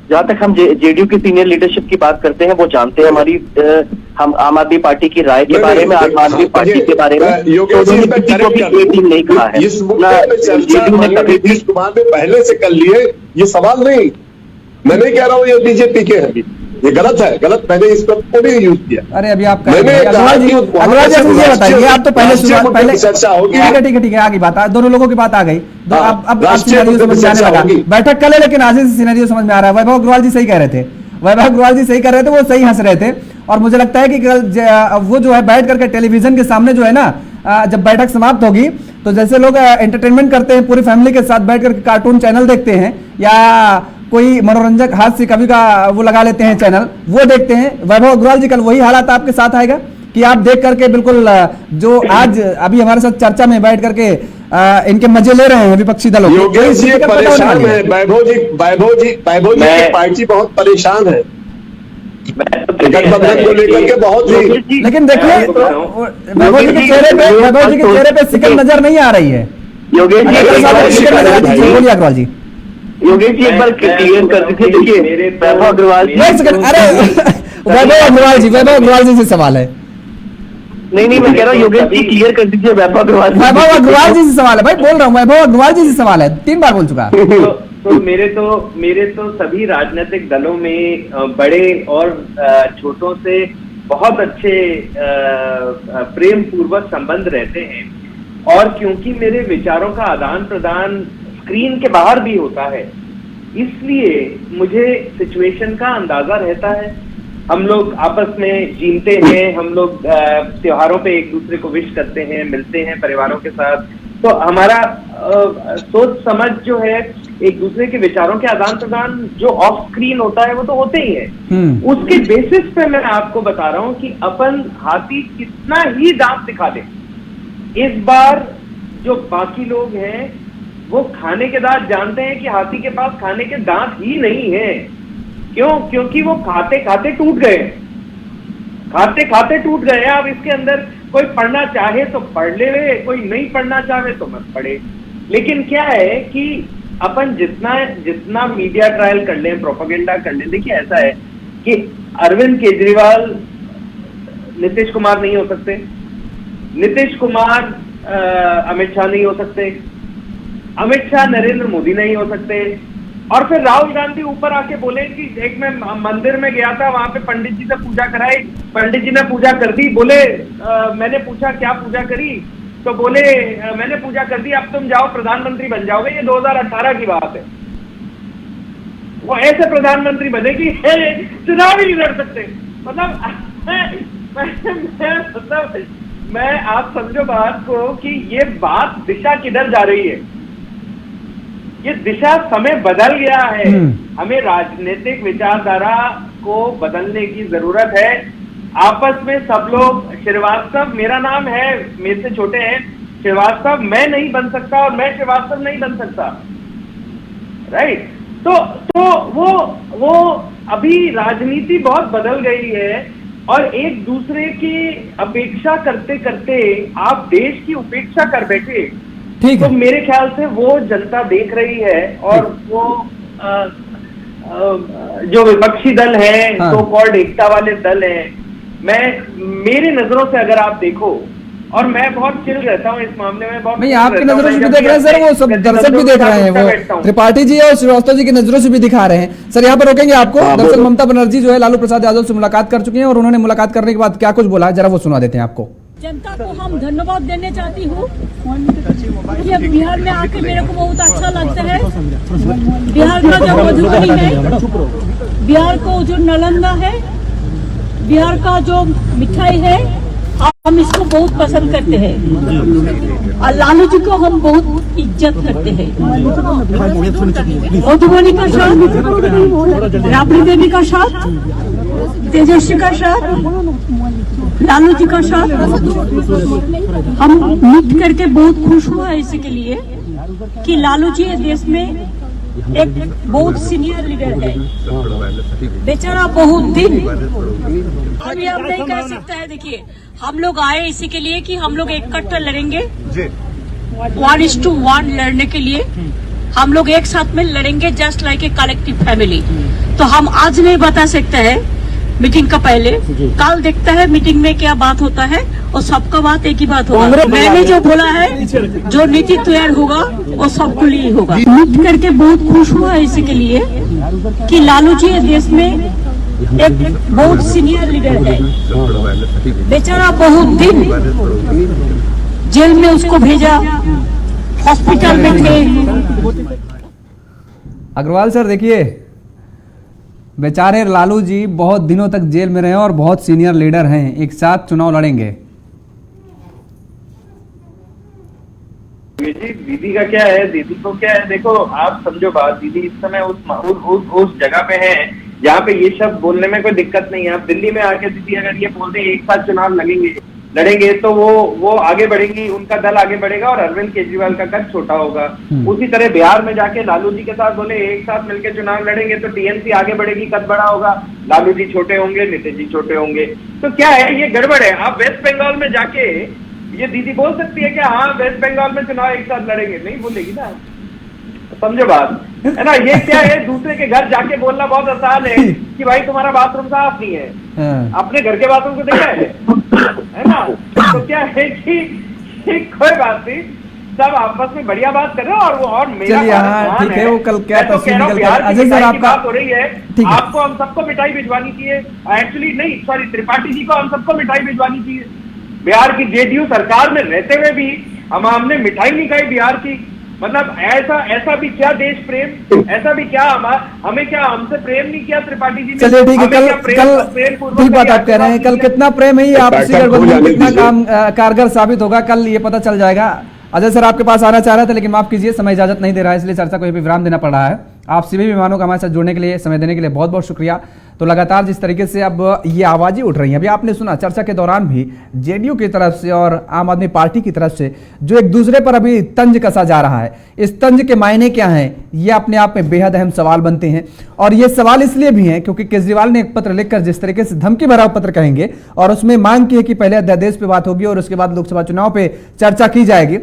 जहां तक हम जेडीयू की सीनियर लीडरशिप की बात करते हैं, वो जानते हैं हम आम आदमी पार्टी की राय के बारे में, आम आदमी पार्टी के बारे में नहीं कहा है। इस मुद्दे में चर्चा नीतीश कुमार ने पहले से कर लिए, ये सवाल नहीं, मैं नहीं कह रहा हूँ ये बीजेपी के हैं, ये गलत है, गलत मैंने इस पर थोड़ी यूज किया। अरे अभी आप अग्रवाल जी मुझे बताइए, आप तो पहले चर्चा होगी। ठीक है आगे बात, दोनों लोगों की बात आ गई, अब सिनेरियो समझ में आने लगा। बैठक कल है लेकिन आज से सिनेरियो समझ में आ रहा है। वैभव अग्रवाल जी सही कह रहे थे, वो सही हंस रहे थे, और मुझे लगता है कि कल वो जो है बैठ करके टेलीविजन के सामने जो है ना, जब बैठक समाप्त होगी तो जैसे लोग एंटरटेनमेंट करते हैं पूरी फैमिली के साथ बैठ करके कार्टून चैनल देखते हैं या कोई मनोरंजक हास्य कवि का वो लगा लेते हैं चैनल, वो देखते हैं। वैभव अग्रवाल जी कल वही हालात आपके साथ आएगा कि आप देख करके बिल्कुल जो आज अभी हमारे साथ चर्चा में बैठ करके इनके मजे ले रहे हैं विपक्षी दलों। योगेश जी परेशान है, वैभव जी की पार्टी बहुत परेशान है गठबंधन को लेकर के बहुत ही। लेकिन देखिए वैभव जी के चेहरे पे शिकन नजर नहीं आ रही है। योगेश जी बोलिए अग्रवाल जी। योगेश जी एक बार क्लियर कर दीजिए, देखिए वैभव अग्रवाल जी, अरे वैभव अग्रवाल जी से सवाल है। नहीं मैं कह रहा हूँ योगेश जी क्लियर कर दीजिए, वैभव अग्रवाल जी से सवाल है भाई, बोल रहा हूँ वैभव अग्रवाल जी से सवाल है, 3 बार बोल चुका। तो मेरे तो सभी राजनीतिक दलों में बड़े और छोटों से बहुत अच्छे प्रेम पूर्वक संबंध रहते हैं, और क्योंकि मेरे विचारों का आदान प्रदान स्क्रीन के बाहर भी होता है, इसलिए मुझे सिचुएशन का अंदाजा रहता है। हम लोग आपस में जीते हैं, हम लोग त्योहारों पे एक दूसरे को विश करते हैं, मिलते हैं परिवारों के साथ, तो हमारा सोच समझ जो है एक दूसरे के विचारों के आदान प्रदान जो ऑफ स्क्रीन होता है वो तो होते ही है। उसके बेसिस पे मैं आपको बता रहा हूं कि अपन हाथी कितना ही दांत दिखा दे, इस बार जो बाकी लोग हैं वो खाने के दांत जानते हैं कि हाथी के पास खाने के दांत ही नहीं है। क्यों? क्योंकि वो खाते खाते टूट गए, टूट गए। अब इसके अंदर कोई पढ़ना चाहे तो पढ़ ले, कोई नहीं पढ़ना चाहे तो मत पढ़े। लेकिन क्या है कि अपन जितना मीडिया ट्रायल कर लें, प्रोपेगेंडा कर लें, देखिए ऐसा है कि अरविंद केजरीवाल नीतीश कुमार नहीं हो सकते, नीतीश कुमार अमित शाह नहीं हो सकते, अमित शाह नरेंद्र मोदी नहीं हो सकते, और फिर राहुल गांधी ऊपर आके बोले कि एक मैं मंदिर में गया था, वहां पे पंडित जी से पूजा कराई, पंडित जी ने पूजा कर दी, बोले मैंने पूछा क्या पूजा करी, तो बोले मैंने पूजा कर दी, अब तुम जाओ प्रधानमंत्री बन जाओगे। ये 2018 की बात है। वो ऐसे प्रधानमंत्री बने कि चुनाव ही नहीं लड़ सकते। मतलब मैं आप समझो बात को कि ये बात दिशा किधर जा रही है, ये दिशा समय बदल गया है। हमें राजनीतिक विचारधारा को बदलने की जरूरत है। आपस में सब लोग, श्रीवास्तव मेरा नाम है, मेरे से छोटे हैं श्रीवास्तव, मैं नहीं बन सकता और मैं श्रीवास्तव नहीं बन सकता, राइट? तो वो अभी राजनीति बहुत बदल गई है, और एक दूसरे की अपेक्षा करते करते आप देश की उपेक्षा कर बैठे। ठीक तो मेरे ख्याल से वो जनता देख रही है, और वो जो विपक्षी दल है, तो कॉल्ड एकता वाले दल हैं, मेरी नजरों से अगर आप देखो, और मैं बहुत चिल रहता हूँ इस मामले में, बहुत नहीं आपकी नजरों से भी देख रहे हैं सर, वो सब दर्शक भी देख रहे हैं, वो त्रिपाठी जी और श्रीवास्तव जी की नजरों से भी दिखा रहे हैं। सर यहाँ पर रोकेंगे आपको। दरअसल ममता बनर्जी जो है लालू प्रसाद यादव से मुलाकात कर चुकी हैं, और उन्होंने मुलाकात करने के बाद क्या कुछ बोला, जरा वो सुना देते हैं आपको। जनता को हम धन्यवाद देने चाहती हूँ कि अब बिहार में आके मेरे को बहुत अच्छा लगता है। बिहार का जो मधुबनी है, बिहार को जो नालंदा है, बिहार का जो मिठाई है, हम इसको बहुत पसंद करते हैं, और लालू जी को हम बहुत इज्जत करते हैं। मधुबनी का साथ, राबड़ी देवी का साथ, तेजस्वी का साथ, लालू जी का साथ हम मिल करके बहुत खुश हुआ है इसके लिए कि लालू जी देश में एक बहुत सीनियर लीडर है, बेचारा बहुत दिन अभी हम नहीं कह सकते हैं। देखिए हम लोग आए इसी के लिए कि हम लोग इकट्ठा लड़ेंगे, 1:1 लड़ने के लिए हम लोग एक साथ में लड़ेंगे, just like a collective family. तो हम आज नहीं बता सकते हैं मीटिंग का पहले, कल देखता है मीटिंग में क्या बात होता है और सबका बात एक ही बात होगा। मैंने जो बोला है, जो नीति तैयार होगा वो सबके लिए होगा। मीट करके बहुत खुश हुआ इसी के लिए कि लालू जी देश में एक बहुत सीनियर लीडर है। बेचारा बहुत दिन जेल में उसको भेजा, हॉस्पिटल में थे। अग्रवाल सर देखिए, बेचारे लालू जी बहुत दिनों तक जेल में रहे और बहुत सीनियर लीडर हैं, एक साथ चुनाव लड़ेंगे। जी दीदी का क्या है, दीदी को क्या है, देखो आप समझो बात, दीदी इस समय उस जगह पे है जहाँ पे ये शब्द बोलने में कोई दिक्कत नहीं है। आप दिल्ली में आके दीदी अगर ये बोलते हैं एक साथ चुनाव लड़ेंगे तो वो आगे बढ़ेंगी, उनका दल आगे बढ़ेगा और अरविंद केजरीवाल का कद छोटा होगा। उसी तरह बिहार में जाके लालू जी के साथ बोले एक साथ मिलकर चुनाव लड़ेंगे तो टीएमसी आगे बढ़ेगी, कद बड़ा होगा, लालू जी छोटे होंगे, नीतीश जी छोटे होंगे। तो क्या है, ये गड़बड़ है। आप वेस्ट बंगाल में जाके ये दीदी बोल सकती है कि हाँ वेस्ट बंगाल में चुनाव एक साथ लड़ेंगे, नहीं बोलेगी ना, समझो बात है ना। ये क्या है, दूसरे के घर जाके बोलना बहुत आसान है कि भाई तुम्हारा बाथरूम साफ नहीं है, अपने घर के बाथरूम को देखा है ना। तो क्या है कि कोई बात नहीं, सब आपस में बढ़िया बात कर रहे हो। और मेरा ठीक है, वो कल क्या अजय सर आपका बात हो रही है, आपको हम सबको मिठाई भिजवानी चाहिए। एक्चुअली नहीं, सॉरी, त्रिपाठी जी को हम सबको मिठाई भिजवानी चाहिए। बिहार की जेडीयू सरकार में रहते हुए भी हमने मिठाई नहीं खाई बिहार की। मतलब ऐसा भी क्या देश प्रेम, ऐसा भी क्या हमें क्या हमसे प्रेम नहीं किया त्रिपाठी जी ने। चलिए ठीक है, कल ठीक बात आप कह रहे हैं, कल कितना प्रेम है ये आपसी गठबंधन कितना काम कारगर साबित होगा, कल ये पता चल जाएगा। अजय सर आपके पास आना चाह रहा था लेकिन माफ कीजिए समय इजाजत नहीं दे रहा है, इसलिए चर्चा को ये विराम देना पड़ रहा है। आप सभी मेहमानों का हमारे साथ जुड़ने के लिए, समय देने के लिए बहुत बहुत शुक्रिया। तो लगातार जिस तरीके से अब ये आवाजें उठ रही हैं, अभी आपने सुना चर्चा के दौरान भी जेडीयू की तरफ से और आम आदमी पार्टी की तरफ से जो एक दूसरे पर अभी तंज कसा जा रहा है, इस तंज के मायने क्या हैं, ये अपने आप में बेहद अहम सवाल बनते हैं। और ये सवाल इसलिए भी हैं क्योंकि केजरीवाल ने एक पत्र लिखकर जिस तरीके से धमकी भरा पत्र कहेंगे और उसमें मांग की है कि पहले अध्यादेश पे बात होगी और उसके बाद लोकसभा चुनाव पे चर्चा की जाएगी।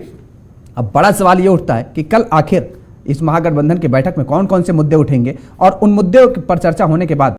अब बड़ा सवाल ये उठता है कि कल आखिर इस महागठबंधन की बैठक में कौन कौन से मुद्दे उठेंगे और उन मुद्दों पर चर्चा होने के बाद